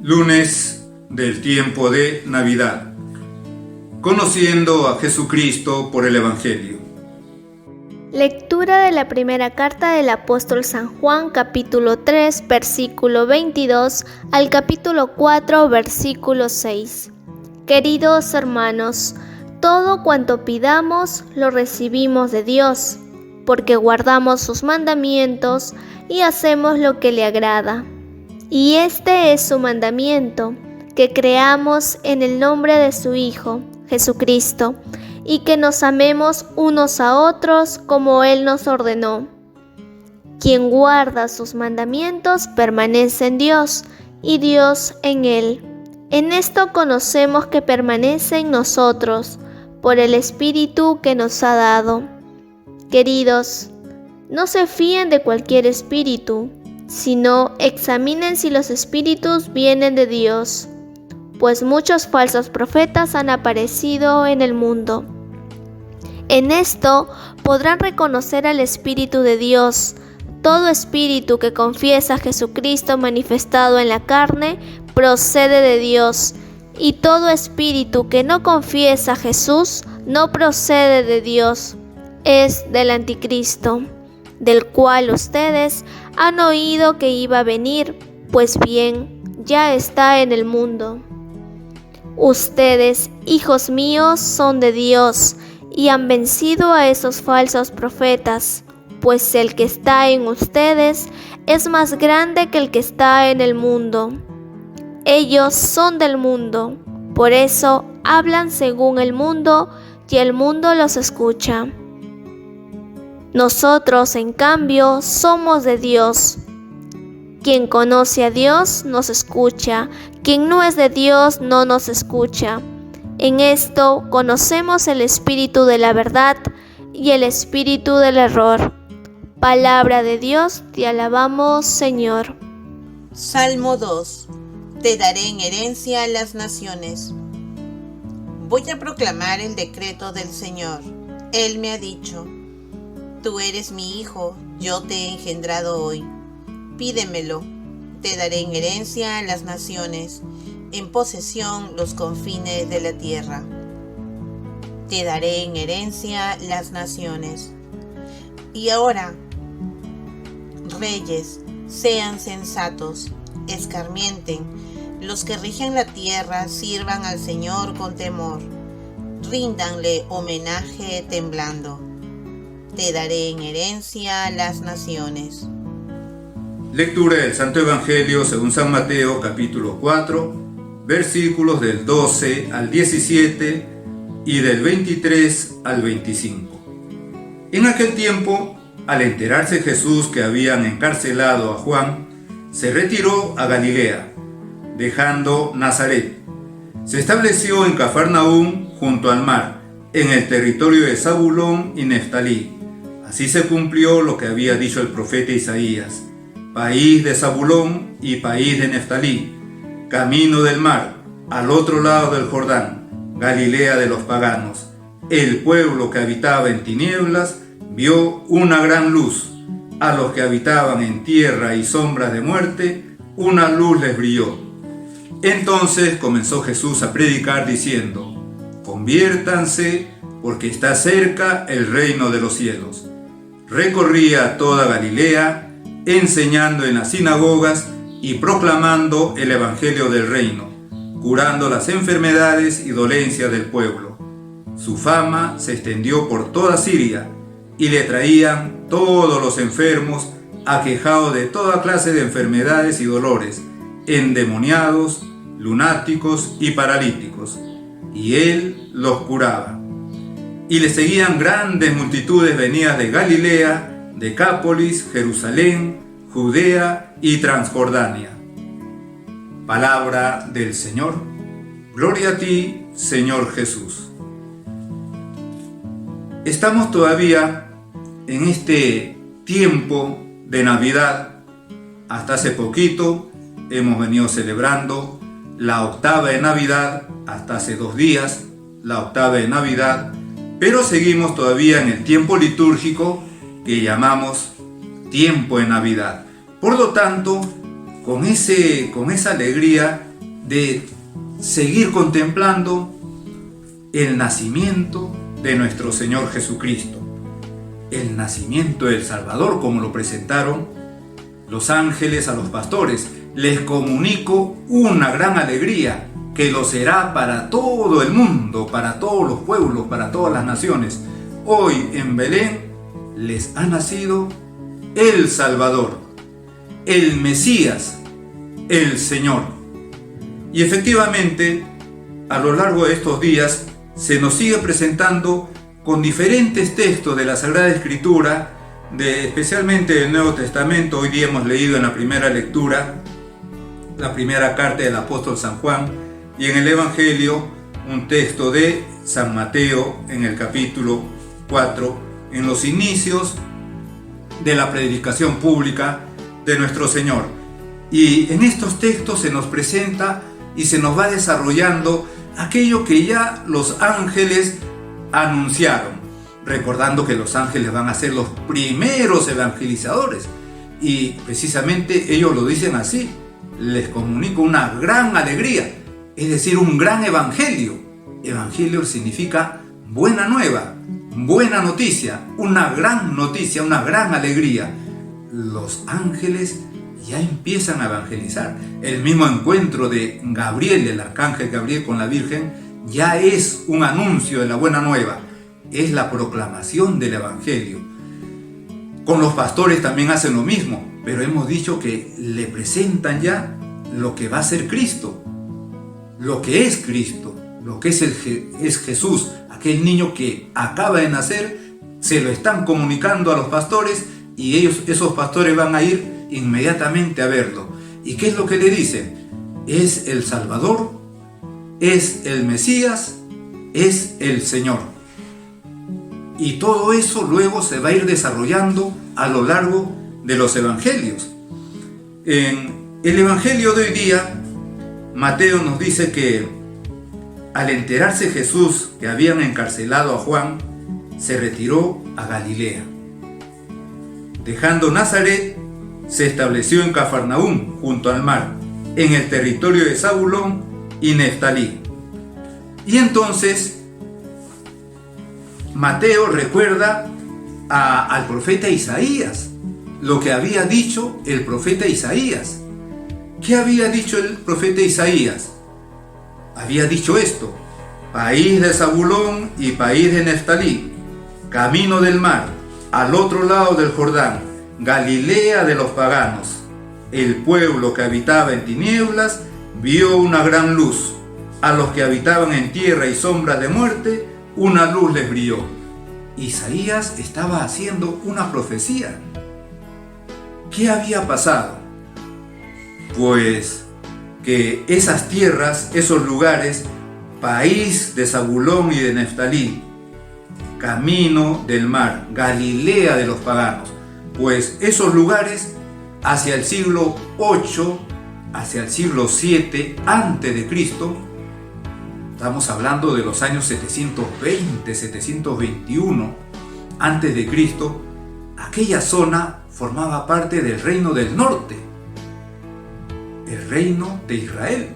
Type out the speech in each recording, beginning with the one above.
Lunes del tiempo de Navidad. Conociendo a Jesucristo por el Evangelio. Lectura de la primera carta del apóstol San Juan, capítulo 3, versículo 22 al capítulo 4, versículo 6. Queridos hermanos, todo cuanto pidamos lo recibimos de Dios, porque guardamos sus mandamientos y hacemos lo que le agrada. Y este es su mandamiento, que creamos en el nombre de su Hijo, Jesucristo, y que nos amemos unos a otros como Él nos ordenó. Quien guarda sus mandamientos permanece en Dios, y Dios en Él. En esto conocemos que permanece en nosotros, por el Espíritu que nos ha dado. Queridos, no se fíen de cualquier espíritu, sino examinen si los espíritus vienen de Dios, pues muchos falsos profetas han aparecido en el mundo. En esto podrán reconocer al Espíritu de Dios. Todo espíritu que confiesa a Jesucristo manifestado en la carne procede de Dios, y todo espíritu que no confiesa a Jesús no procede de Dios, es del Anticristo, del cual ustedes han oído que iba a venir, pues bien, ya está en el mundo. Ustedes, hijos míos, son de Dios y han vencido a esos falsos profetas, pues el que está en ustedes es más grande que el que está en el mundo. Ellos son del mundo, por eso hablan según el mundo y el mundo los escucha. Nosotros, en cambio, somos de Dios. Quien conoce a Dios nos escucha, quien no es de Dios no nos escucha. En esto conocemos el espíritu de la verdad y el espíritu del error. Palabra de Dios, te alabamos, Señor. Salmo 2. Te daré en herencia a las naciones. Voy a proclamar el decreto del Señor. Él me ha dicho: Tú eres mi hijo, yo te he engendrado hoy. Pídemelo, te daré en herencia a las naciones, en posesión los confines de la tierra. Te daré en herencia las naciones. Y ahora, reyes, sean sensatos, escarmienten, los que rigen la tierra sirvan al Señor con temor, ríndanle homenaje temblando. Te daré en herencia las naciones. Lectura del Santo Evangelio según San Mateo, capítulo 4, versículos del 12 al 17 y del 23 al 25. En aquel tiempo, al enterarse Jesús que habían encarcelado a Juan, se retiró a Galilea, dejando Nazaret. Se estableció en Cafarnaúm, junto al mar, en el territorio de Zabulón y Neftalí. Así se cumplió lo que había dicho el profeta Isaías: país de Zabulón y país de Neftalí, camino del mar, al otro lado del Jordán, Galilea de los paganos. El pueblo que habitaba en tinieblas vio una gran luz. A los que habitaban en tierra y sombras de muerte, una luz les brilló. Entonces comenzó Jesús a predicar diciendo: conviértanse, porque está cerca el reino de los cielos. Recorría toda Galilea, enseñando en las sinagogas y proclamando el evangelio del reino, curando las enfermedades y dolencias del pueblo. Su fama se extendió por toda Siria, y le traían todos los enfermos, aquejados de toda clase de enfermedades y dolores, endemoniados, lunáticos y paralíticos, y él los curaba. Y le seguían grandes multitudes venidas de Galilea, Decápolis, Jerusalén, Judea y Transjordania. Palabra del Señor. Gloria a ti, Señor Jesús. Estamos todavía en este tiempo de Navidad. Hasta hace poquito hemos venido celebrando la octava de Navidad, hasta hace 2 días, la octava de Navidad, pero seguimos todavía en el tiempo litúrgico que llamamos tiempo de Navidad. Por lo tanto, con esa alegría de seguir contemplando el nacimiento de nuestro Señor Jesucristo, el nacimiento del Salvador, como lo presentaron los ángeles a los pastores. Les comunico una gran alegría, que lo será para todo el mundo, para todos los pueblos, para todas las naciones. Hoy en Belén les ha nacido el Salvador, el Mesías, el Señor. Y efectivamente, a lo largo de estos días, se nos sigue presentando con diferentes textos de la Sagrada Escritura, especialmente del Nuevo Testamento. Hoy día hemos leído en la primera lectura la primera carta del apóstol San Juan, y en el Evangelio un texto de San Mateo en el capítulo 4, en los inicios de la predicación pública de nuestro Señor. Y en estos textos se nos presenta y se nos va desarrollando aquello que ya los ángeles anunciaron, recordando que los ángeles van a ser los primeros evangelizadores, y precisamente ellos lo dicen así: les comunico una gran alegría, es decir, un gran evangelio. Evangelio significa buena nueva, buena noticia, una gran alegría. Los ángeles ya empiezan a evangelizar. El mismo encuentro de Gabriel, el arcángel Gabriel, con la Virgen, ya es un anuncio de la buena nueva, es la proclamación del evangelio. Con los pastores también hacen lo mismo, pero hemos dicho que le presentan ya lo que va a ser Cristo, lo que es Cristo, lo que es Jesús, aquel niño que acaba de nacer. Se lo están comunicando a los pastores, y esos pastores van a ir inmediatamente a verlo. ¿Y qué es lo que le dicen? Es el Salvador, es el Mesías, es el Señor. Y todo eso luego se va a ir desarrollando a lo largo de los evangelios. En el evangelio de hoy día, Mateo nos dice que al enterarse Jesús que habían encarcelado a Juan, se retiró a Galilea. Dejando Nazaret, se estableció en Cafarnaúm, junto al mar, en el territorio de Zabulón y Neftalí. Y entonces Mateo recuerda al profeta Isaías, lo que había dicho el profeta Isaías. ¿Qué había dicho el profeta Isaías? Había dicho esto: país de Zabulón y país de Neftalí, camino del mar, al otro lado del Jordán, Galilea de los paganos. El pueblo que habitaba en tinieblas vio una gran luz. A los que habitaban en tierra y sombras de muerte, una luz les brilló. Isaías estaba haciendo una profecía. ¿Qué había pasado? Pues que esas tierras, esos lugares, país de Zabulón y de Neftalí, camino del mar, Galilea de los paganos, pues esos lugares hacia el siglo 8, hacia el siglo 7 antes de Cristo, estamos hablando de los años 720, 721 antes de Cristo, aquella zona formaba parte del reino del norte, el reino de Israel.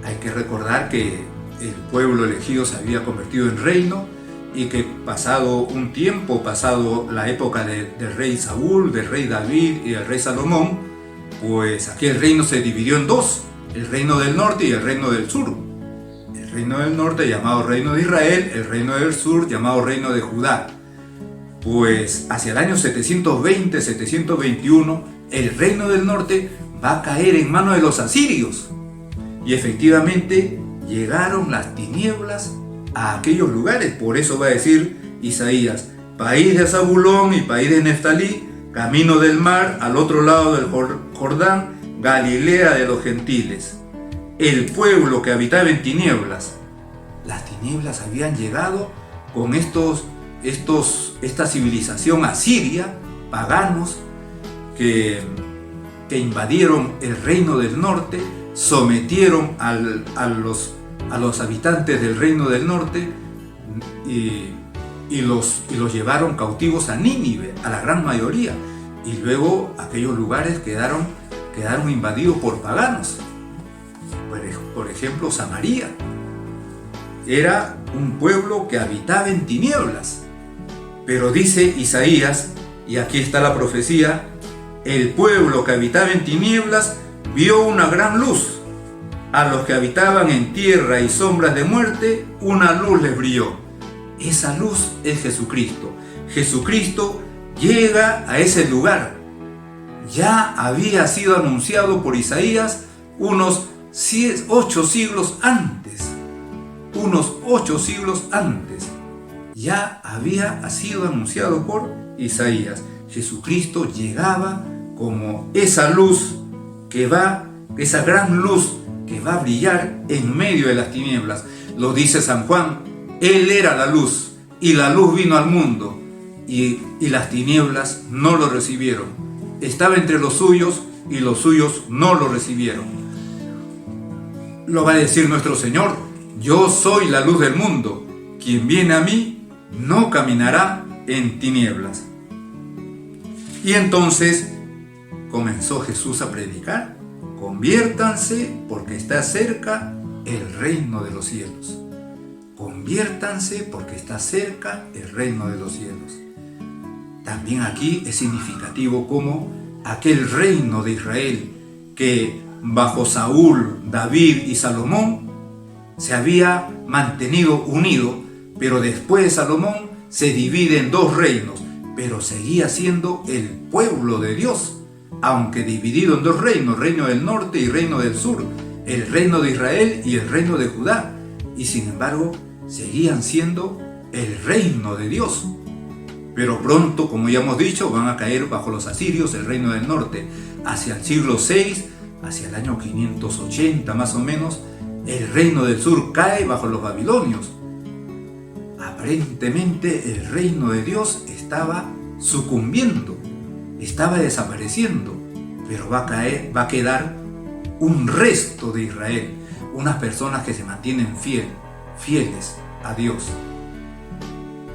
Hay que recordar que el pueblo elegido se había convertido en reino, y que pasado un tiempo, pasado la época del rey Saúl, del rey David y del rey Salomón, pues aquel reino se dividió en dos: el reino del norte y el reino del sur. El reino del norte llamado reino de Israel, el reino del sur llamado reino de Judá. Pues hacia el año 720, 721, el reino del norte va a caer en manos de los asirios. Y efectivamente llegaron las tinieblas a aquellos lugares. Por eso va a decir Isaías: país de Zabulón y país de Neftalí, camino del mar, al otro lado del Jordán, Galilea de los gentiles. El pueblo que habitaba en tinieblas. Las tinieblas habían llegado con esta civilización asiria, paganos, que invadieron el reino del norte, sometieron a los habitantes del reino del norte y los llevaron cautivos a Nínive, a la gran mayoría, y luego aquellos lugares quedaron invadidos por paganos. Por ejemplo, Samaria era un pueblo que habitaba en tinieblas. Pero dice Isaías, y aquí está la profecía, el pueblo que habitaba en tinieblas vio una gran luz. A los que habitaban en tierra y sombras de muerte, una luz les brilló. Esa luz es Jesucristo. Jesucristo llega a ese lugar. Ya había sido anunciado por Isaías unos 8 siglos antes. Unos 8 siglos antes. Ya había sido anunciado por Isaías. Jesucristo llegaba como esa luz esa gran luz que va a brillar en medio de las tinieblas. Lo dice San Juan, Él era la luz, y la luz vino al mundo, y las tinieblas no lo recibieron. Estaba entre los suyos, y los suyos no lo recibieron. Lo va a decir nuestro Señor, yo soy la luz del mundo, quien viene a mí no caminará en tinieblas. Y entonces comenzó Jesús a predicar, conviértanse porque está cerca el reino de los cielos. Conviértanse porque está cerca el reino de los cielos. También aquí es significativo como aquel reino de Israel que bajo Saúl, David y Salomón se había mantenido unido, pero después de Salomón se divide en 2 reinos, pero seguía siendo el pueblo de Dios, aunque dividido en 2 reinos, reino del norte y reino del sur, el reino de Israel y el reino de Judá, y sin embargo seguían siendo el reino de Dios. Pero pronto, como ya hemos dicho, van a caer bajo los asirios, el reino del norte. Hacia el siglo VI, hacia el año 580 más o menos, el reino del sur cae bajo los babilonios. Aparentemente el reino de Dios estaba sucumbiendo, estaba desapareciendo, pero va a quedar un resto de Israel, unas personas que se mantienen fieles a Dios.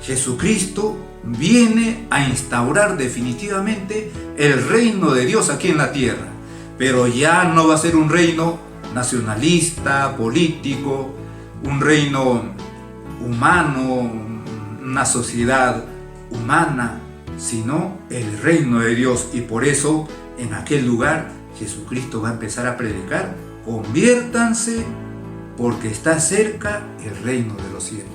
Jesucristo viene a instaurar definitivamente el reino de Dios aquí en la tierra, pero ya no va a ser un reino nacionalista, político, un reino humano, una sociedad humana, sino el reino de Dios. Y por eso en aquel lugar Jesucristo va a empezar a predicar, conviértanse porque está cerca el reino de los cielos.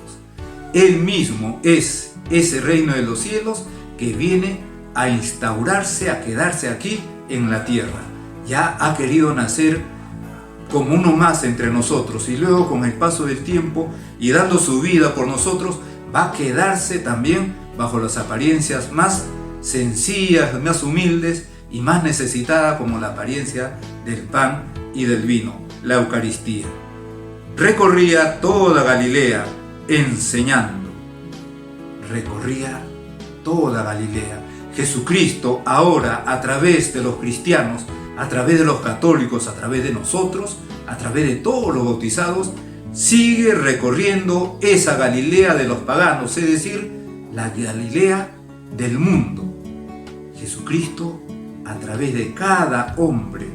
Él mismo es ese reino de los cielos que viene a instaurarse, a quedarse aquí en la tierra. Ya ha querido nacer como uno más entre nosotros, y luego con el paso del tiempo y dando su vida por nosotros, va a quedarse también bajo las apariencias más sencillas, más humildes y más necesitada, como la apariencia del pan y del vino, la Eucaristía. Recorría toda Galilea enseñando. Recorría toda Galilea. Jesucristo ahora, a través de los cristianos, a través de los católicos, a través de nosotros, a través de todos los bautizados, sigue recorriendo esa Galilea de los paganos, es decir, la Galilea del mundo. Jesucristo, a través de cada hombre,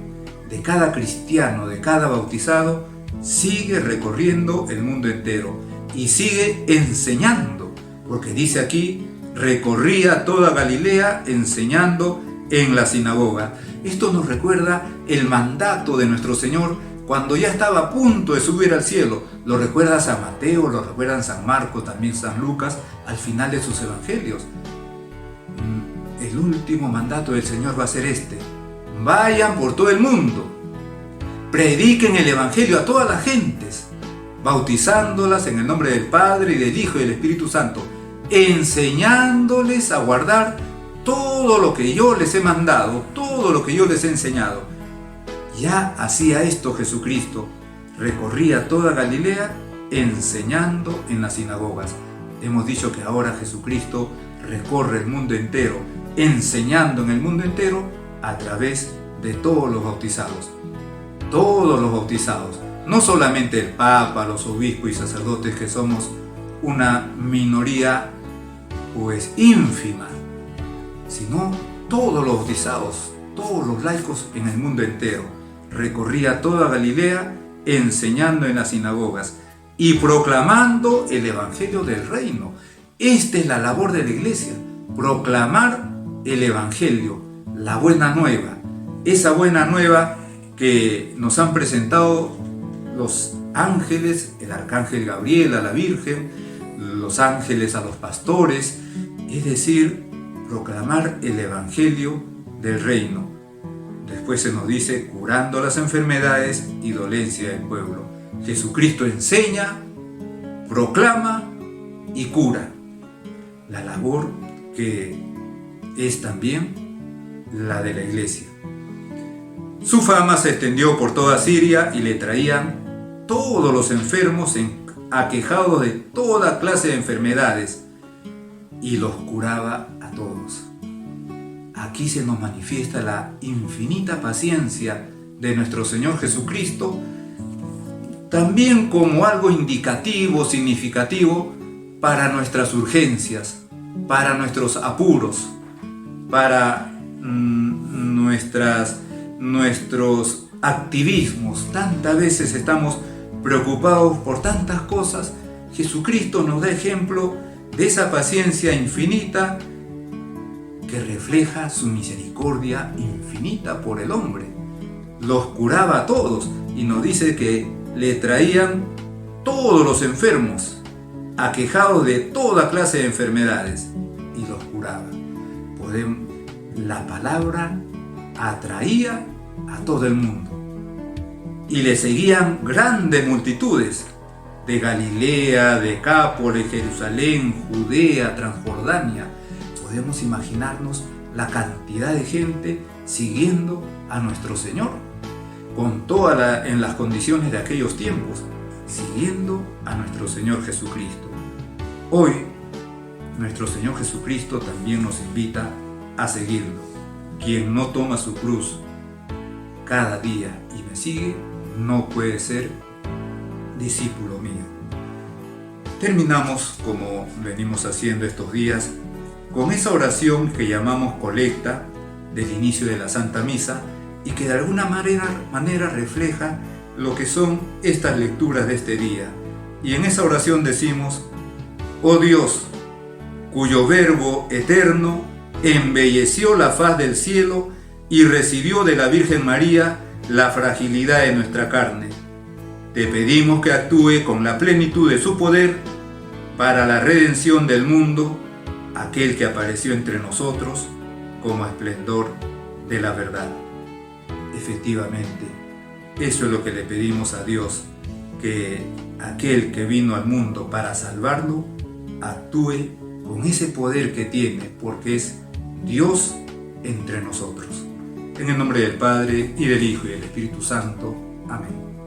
de cada cristiano, de cada bautizado, sigue recorriendo el mundo entero y sigue enseñando, porque dice aquí, recorría toda Galilea enseñando en la sinagoga. Esto nos recuerda el mandato de nuestro Señor cuando ya estaba a punto de subir al cielo. Lo recuerda San Mateo, lo recuerdan San Marcos, también San Lucas, al final de sus evangelios. El último mandato del Señor va a ser este: vayan por todo el mundo, prediquen el evangelio a todas las gentes, bautizándolas en el nombre del Padre y del Hijo y del Espíritu Santo, enseñándoles a guardar todo lo que yo les he mandado, todo lo que yo les he enseñado. Ya hacía esto Jesucristo, recorría toda Galilea enseñando en las sinagogas. Hemos dicho que ahora Jesucristo recorre el mundo entero, enseñando en el mundo entero a través de todos los bautizados. Todos los bautizados, no solamente el Papa, los obispos y sacerdotes, que somos una minoría pues ínfima, sino todos los bautizados, todos los laicos en el mundo entero. Recorría toda Galilea enseñando en las sinagogas y proclamando el evangelio del reino. Esta es la labor de la iglesia, proclamar el evangelio, la buena nueva, esa buena nueva que nos han presentado los ángeles, el arcángel Gabriel a la Virgen, los ángeles a los pastores, es decir, proclamar el evangelio del reino. Después se nos dice curando las enfermedades y dolencias del pueblo. Jesucristo enseña, proclama y cura. La labor que es también la de la iglesia. Su fama se extendió por toda Siria y le traían todos los enfermos aquejados de toda clase de enfermedades y los curaba a todos. Aquí se nos manifiesta la infinita paciencia de nuestro Señor Jesucristo, también como algo indicativo, significativo para nuestras urgencias, para nuestros apuros, para nuestros activismos. Tantas veces estamos preocupados por tantas cosas. Jesucristo nos da ejemplo de esa paciencia infinita que refleja su misericordia infinita por el hombre. Los curaba a todos y nos dice que le traían todos los enfermos, aquejados de toda clase de enfermedades, y los curaba. La palabra atraía a todo el mundo y le seguían grandes multitudes de Galilea, Decápolis, Jerusalén, Judea, Transjordania. Podemos imaginarnos la cantidad de gente siguiendo a nuestro Señor, en las condiciones de aquellos tiempos, siguiendo a nuestro Señor Jesucristo. Hoy, nuestro Señor Jesucristo también nos invita a seguirlo. Quien no toma su cruz cada día y me sigue, no puede ser discípulo mío. Terminamos, como venimos haciendo estos días, con esa oración que llamamos colecta del inicio de la Santa Misa y que de alguna manera refleja lo que son estas lecturas de este día. Y en esa oración decimos: oh Dios, cuyo Verbo eterno embelleció la faz del cielo y recibió de la Virgen María la fragilidad de nuestra carne, te pedimos que actúe con la plenitud de su poder para la redención del mundo, aquel que apareció entre nosotros como esplendor de la verdad. Efectivamente, eso es lo que le pedimos a Dios, que aquel que vino al mundo para salvarlo, actúe con ese poder que tiene, porque es Dios entre nosotros. En el nombre del Padre, y del Hijo, y del Espíritu Santo. Amén.